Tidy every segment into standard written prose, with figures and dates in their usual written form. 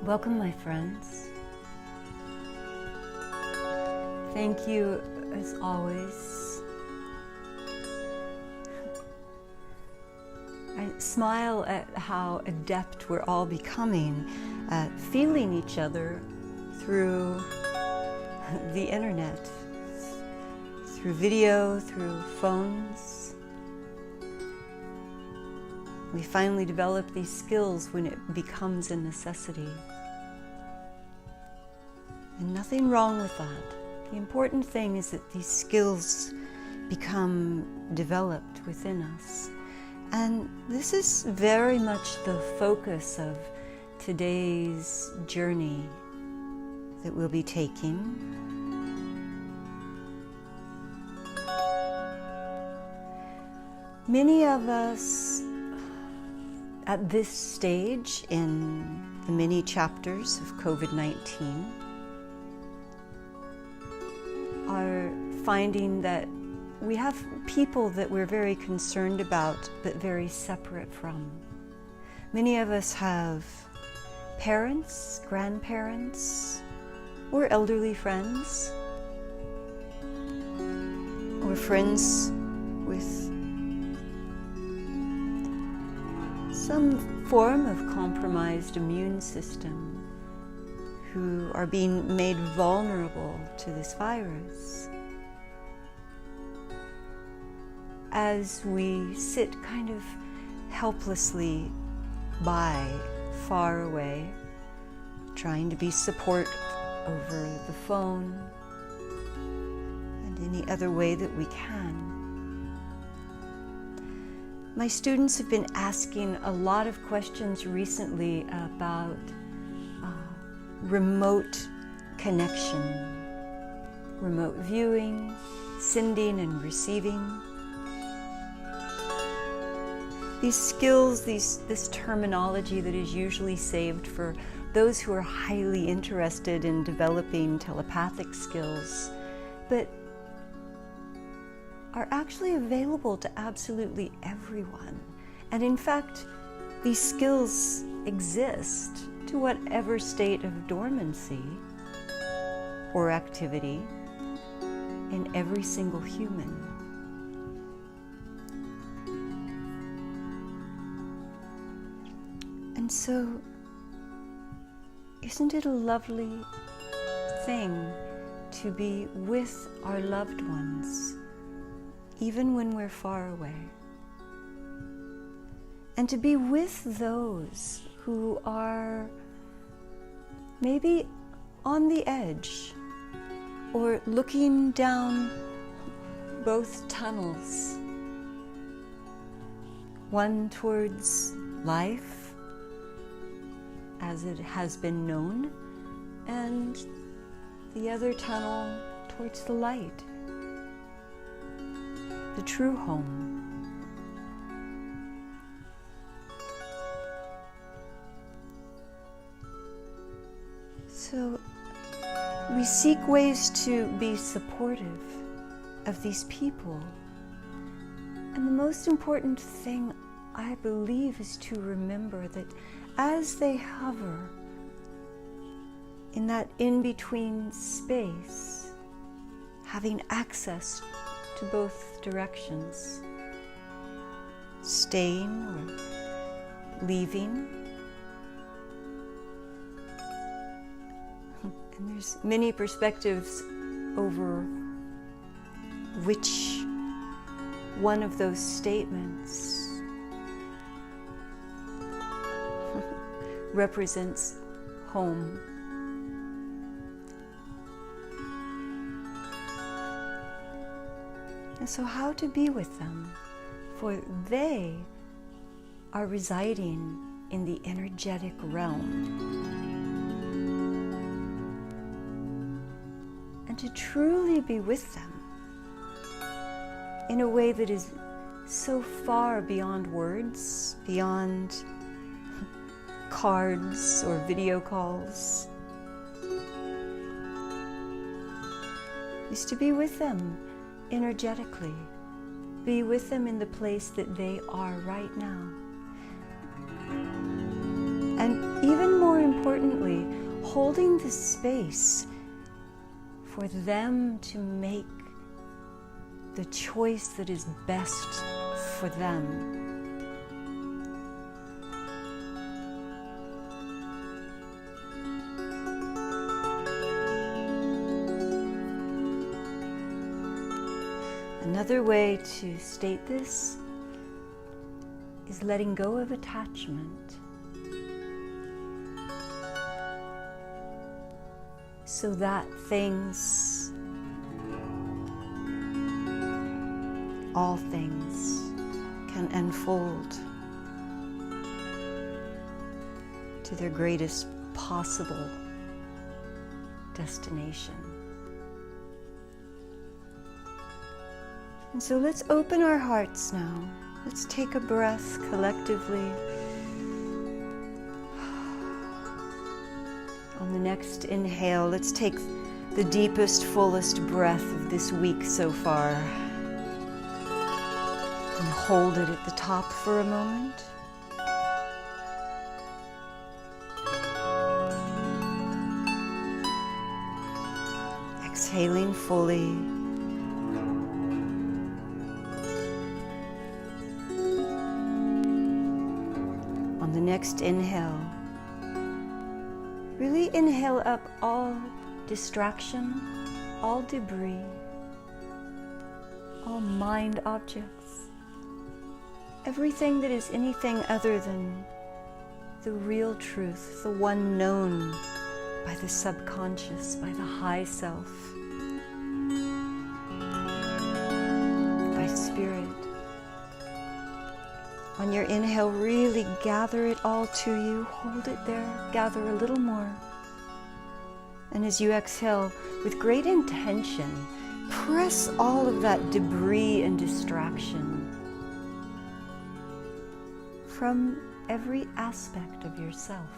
Welcome, my friends. Thank you, as always. I smile at how adept we're all becoming at feeling each other through the internet, through video, through phones. We finally develop these skills when it becomes a necessity. And nothing wrong with that. The important thing is that these skills become developed within us. And this is very much the focus of today's journey that we'll be taking. Many of us at this stage in the many chapters of COVID-19 are finding that we have people that we're very concerned about but very separate from. Many of us have parents, grandparents, or elderly friends, or friends with some form of compromised immune system who are being made vulnerable to this virus. As we sit kind of helplessly by, far away, trying to be support over the phone and any other way that we can. My students have been asking a lot of questions recently about remote connection, remote viewing, sending and receiving. These skills, this terminology that is usually saved for those who are highly interested in developing telepathic skills, but are actually available to absolutely everyone. And in fact, these skills exist to whatever state of dormancy or activity in every single human. And so, isn't it a lovely thing to be with our loved ones, even when we're far away? And to be with those who are maybe on the edge or looking down both tunnels, one towards life as it has been known, and the other tunnel towards the light, the true home. So we seek ways to be supportive of these people. And the most important thing, I believe, is to remember that as they hover in that in-between space, having access to both directions, staying or leaving. And there's many perspectives over which one of those statements represents home. And so how to be with them? For they are residing in the energetic realm. And to truly be with them in a way that is so far beyond words, beyond cards or video calls, is to be with them energetically, be with them in the place that they are right now. And even more important, importantly, holding the space for them to make the choice that is best for them. Another way to state this is letting go of attachment, so that things, all things, can unfold to their greatest possible destination. And so let's open our hearts now. Let's take a breath collectively. On the next inhale, let's take the deepest, fullest breath of this week so far. And hold it at the top for a moment. Exhaling fully. On the next inhale, really inhale up all distraction, all debris, all mind objects, everything that is anything other than the real truth, the one known by the subconscious, by the high self, by spirit. On your inhale, really gather it all to you. Hold it there. Gather a little more. And as you exhale, with great intention, press all of that debris and distraction from every aspect of yourself.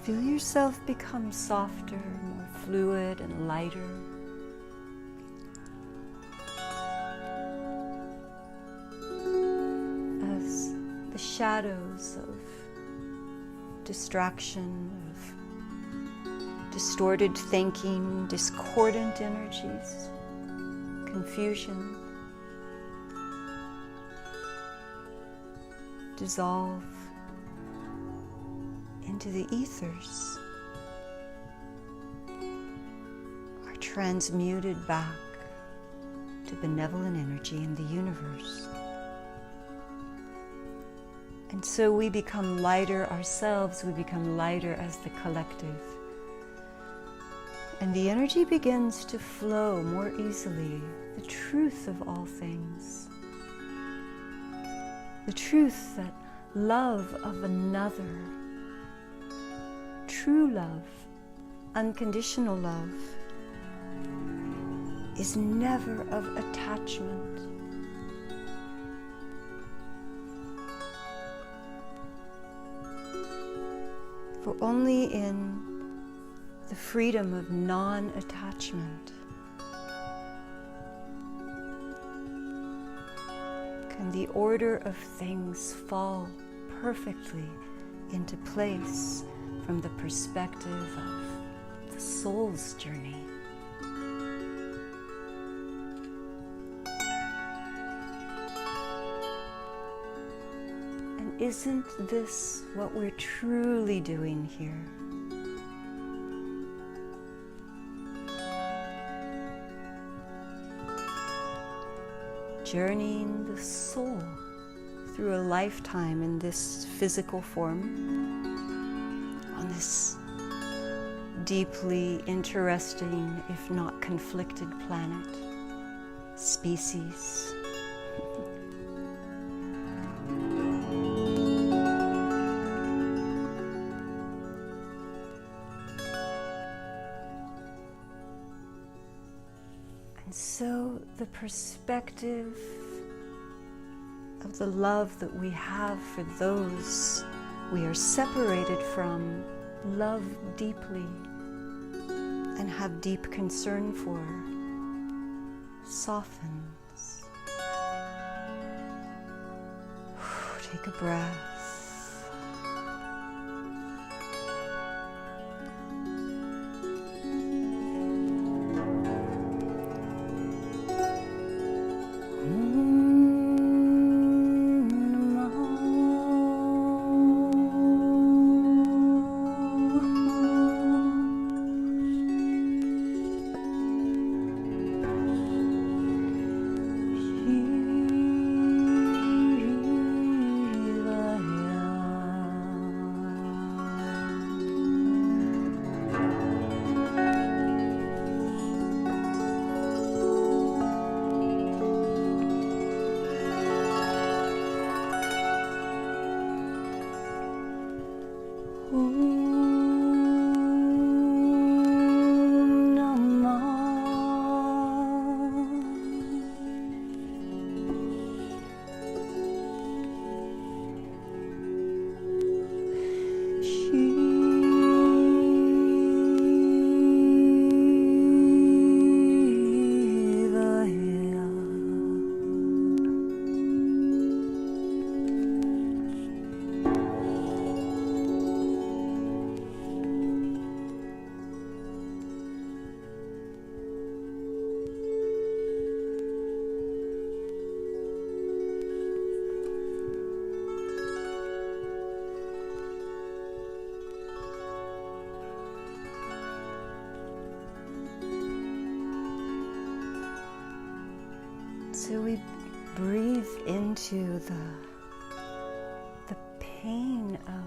Feel yourself become softer, more fluid and lighter. The shadows of distraction, of distorted thinking, discordant energies, confusion, dissolve into the ethers, are transmuted back to benevolent energy in the universe. And so we become lighter ourselves, we become lighter as the collective. And the energy begins to flow more easily, the truth of all things. The truth that love of another, true love, unconditional love, is never of attachment. For only in the freedom of non-attachment can the order of things fall perfectly into place from the perspective of the soul's journey. Isn't this what we're truly doing here? Journeying the soul through a lifetime in this physical form, on this deeply interesting, if not conflicted planet, species. So the perspective of the love that we have for those we are separated from, love deeply, and have deep concern for, softens. Take a breath. So we breathe into the pain of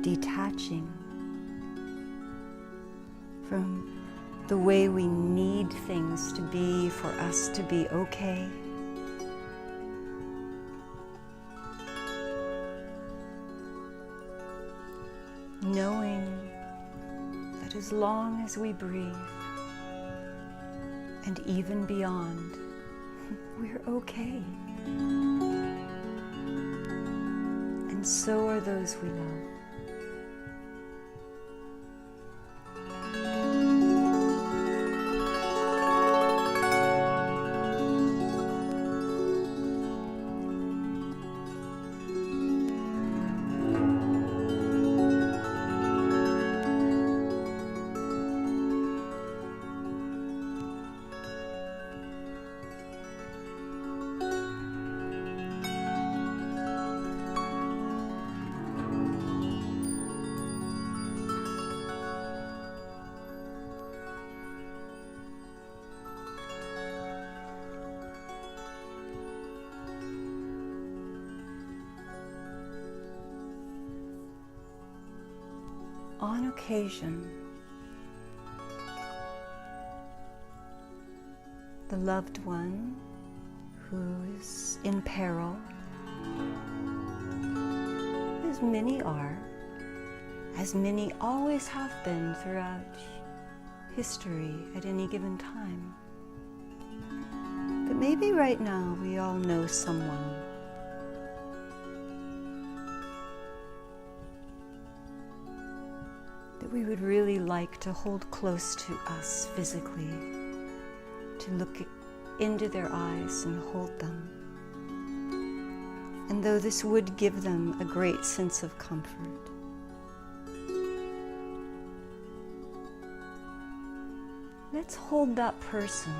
detaching from the way we need things to be for us to be okay. Knowing that as long as we breathe, and even beyond, we're okay. And so are those we love. On occasion, the loved one who is in peril, as many are, as many always have been throughout history at any given time. But maybe right now we all know someone that we would really like to hold close to us physically, to look into their eyes and hold them. And though this would give them a great sense of comfort, let's hold that person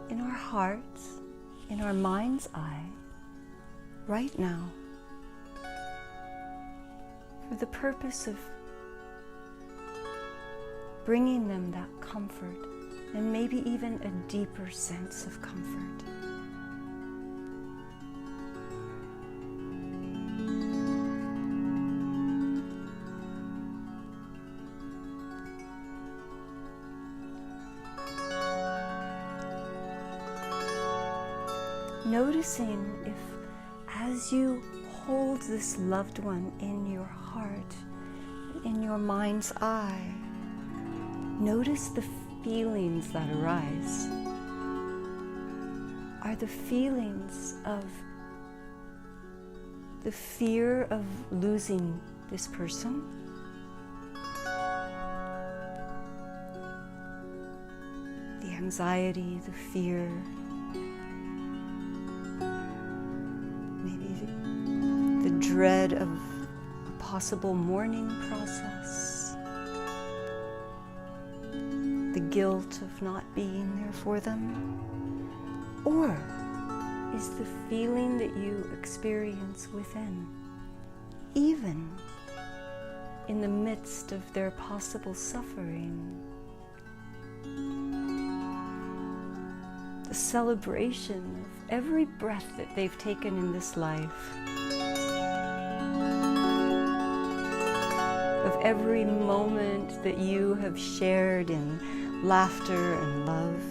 in our hearts, in our mind's eye, right now, for the purpose of bringing them that comfort and maybe even a deeper sense of comfort. Noticing if, as you hold this loved one in your heart, in your mind's eye, notice the feelings that arise. Are the feelings of the fear of losing this person? The anxiety, the fear, dread of a possible mourning process, the guilt of not being there for them? Or is the feeling that you experience within, even in the midst of their possible suffering, the celebration of every breath that they've taken in this life, of every moment that you have shared in laughter and love?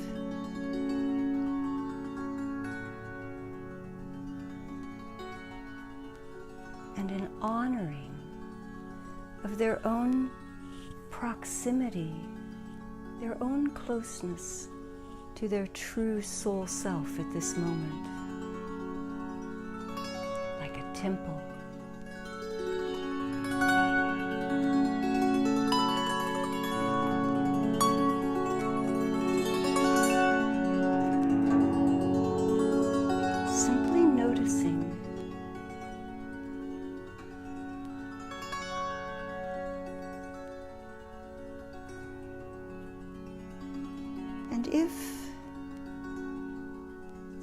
And in honoring of their own proximity, their own closeness to their true soul self at this moment, like a temple. Simply noticing and if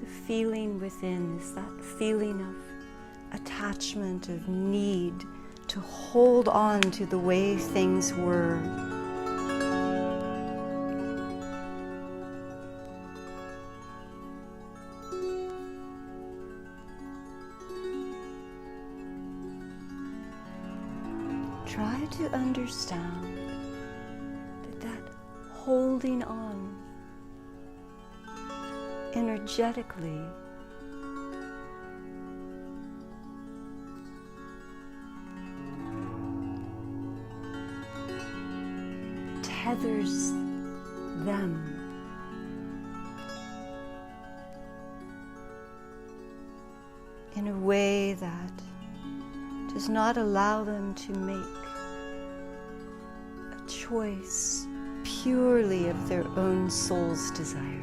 the feeling within is that feeling of attachment, of need to hold on to the way things were, try to understand that holding on energetically tethers them in a way that does not allow them to make a choice purely of their own soul's desire.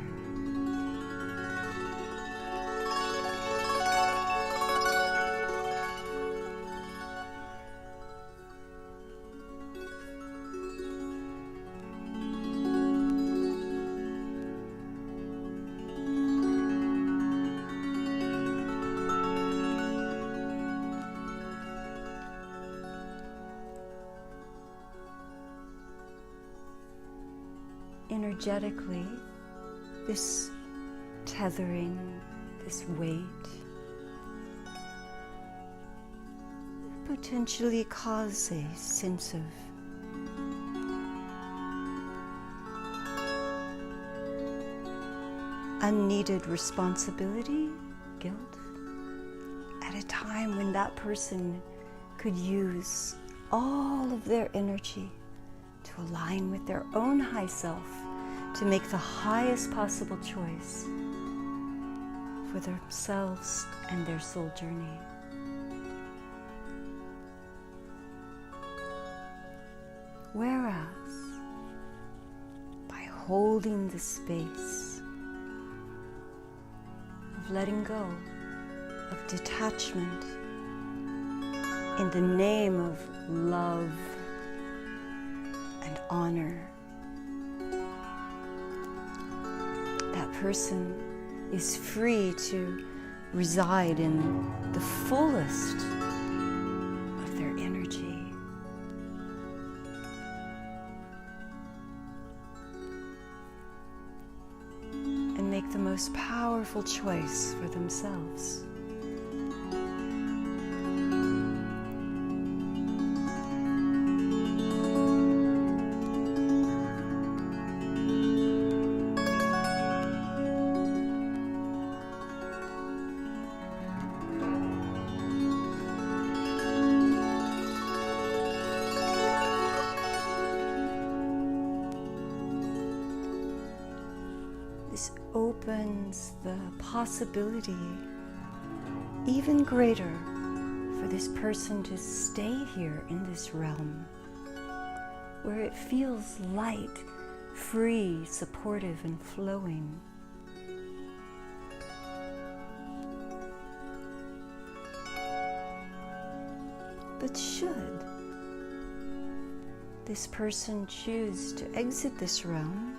Energetically, this tethering, this weight, potentially cause a sense of unneeded responsibility, guilt, at a time when that person could use all of their energy to align with their own high self, to make the highest possible choice for themselves and their soul journey. Whereas, by holding the space of letting go, of detachment, in the name of love and honor, that person is free to reside in the fullest of their energy. And make the most powerful choice for themselves. This opens the possibility even greater for this person to stay here in this realm where it feels light, free, supportive, and flowing. But should this person choose to exit this realm,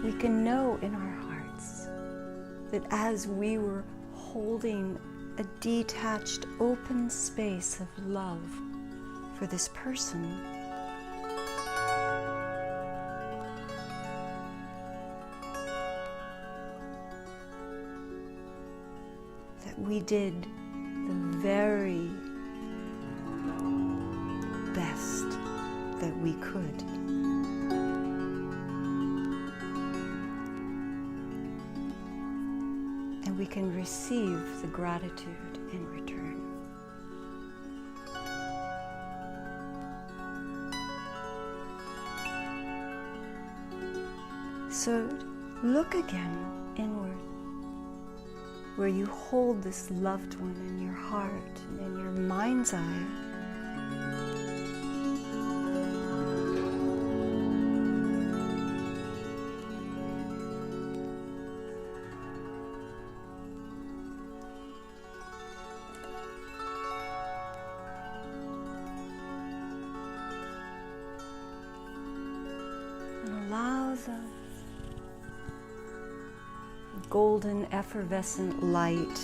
we can know in our hearts that as we were holding a detached, open space of love for this person, that we did the very best that we could. And we can receive the gratitude in return. So look again inward, where you hold this loved one in your heart and in your mind's eye. And allow the golden effervescent light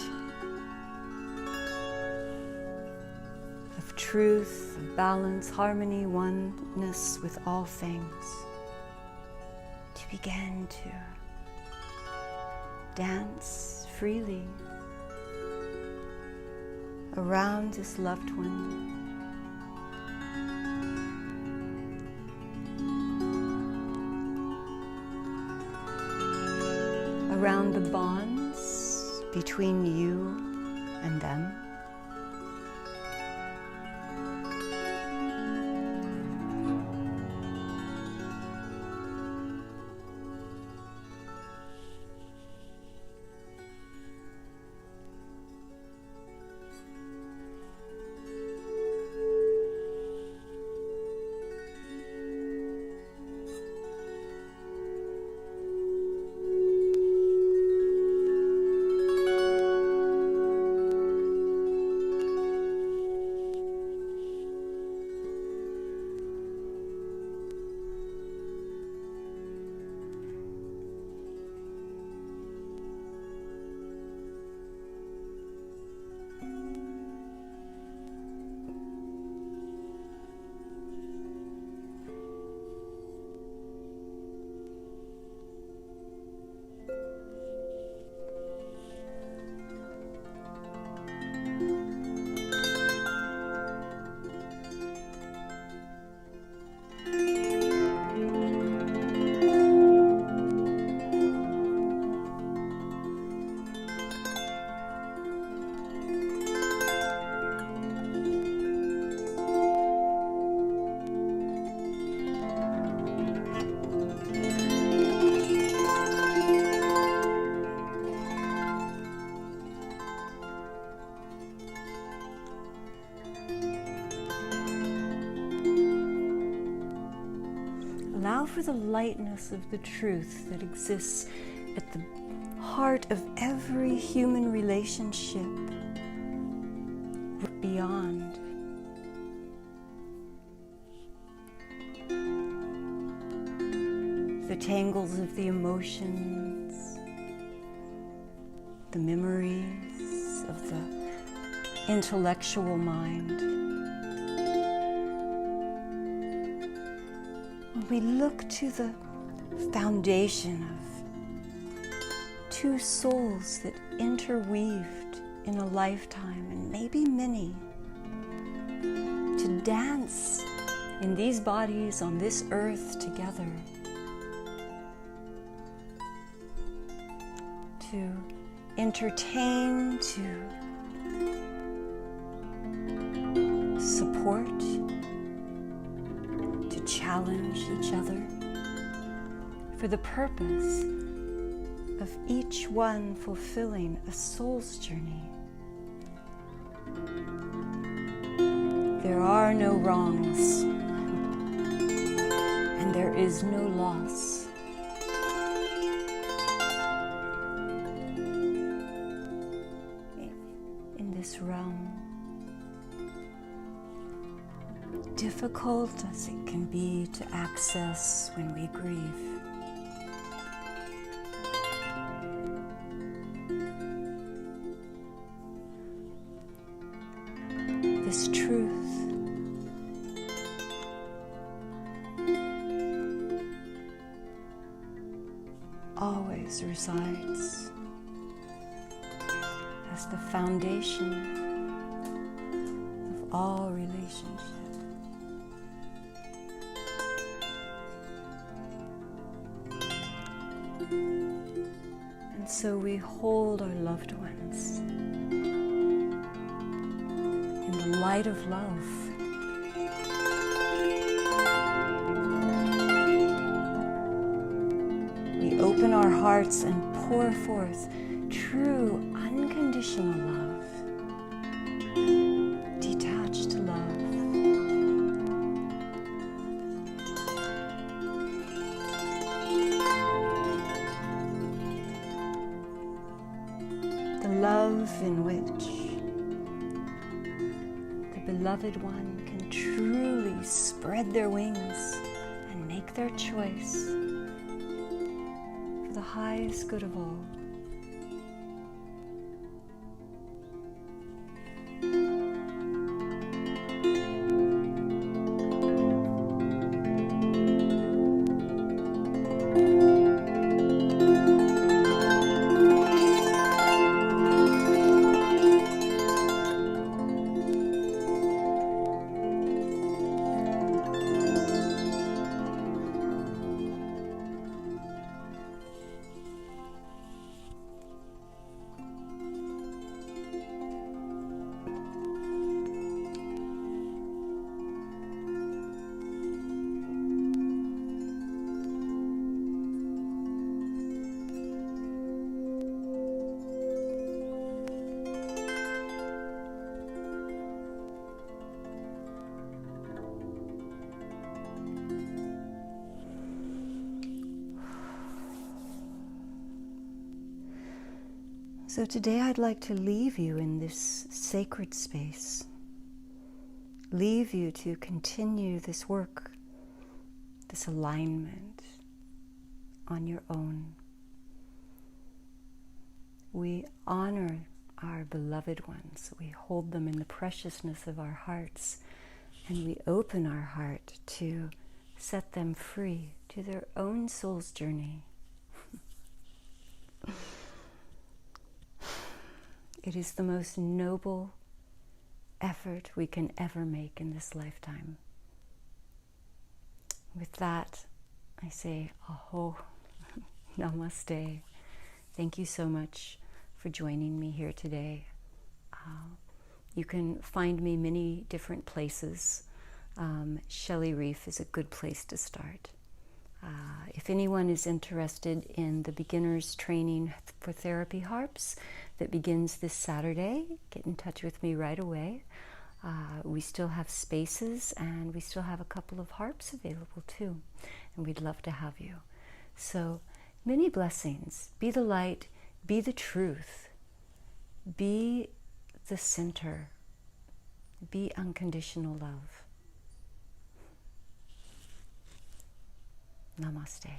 of truth, of balance, harmony, oneness with all things to begin to dance freely around this loved one. Around the bonds between you and them. Allow for the lightness of the truth that exists at the heart of every human relationship, beyond. The tangles of the emotions, the memories of the intellectual mind. When we look to the foundation of two souls that interweaved in a lifetime, and maybe many, to dance in these bodies on this earth together, to entertain, to support, to challenge each other for the purpose of each one fulfilling a soul's journey. There are no wrongs, and there is no loss. In this realm, difficult as it can be to access when we grieve. This truth always resides as the foundation of all relationship. And so we hold our loved ones in the light of love. We open our hearts and pour forth true, unconditional love, detached love. The love in which the beloved one can truly spread their wings and make their choice for the highest good of all. So today I'd like to leave you in this sacred space, leave you to continue this work, this alignment on your own. We honor our beloved ones, we hold them in the preciousness of our hearts, and we open our heart to set them free to their own soul's journey. It is the most noble effort we can ever make in this lifetime. With that, I say, aho, namaste. Thank you so much for joining me here today. You can find me many different places. Shelly Reef is a good place to start. If anyone is interested in the beginner's training for therapy harps that begins this Saturday, get in touch with me right away. We still have spaces and we still have a couple of harps available too, and we'd love to have you. So many blessings. Be the light, be the truth, be the center, be unconditional love. Namaste.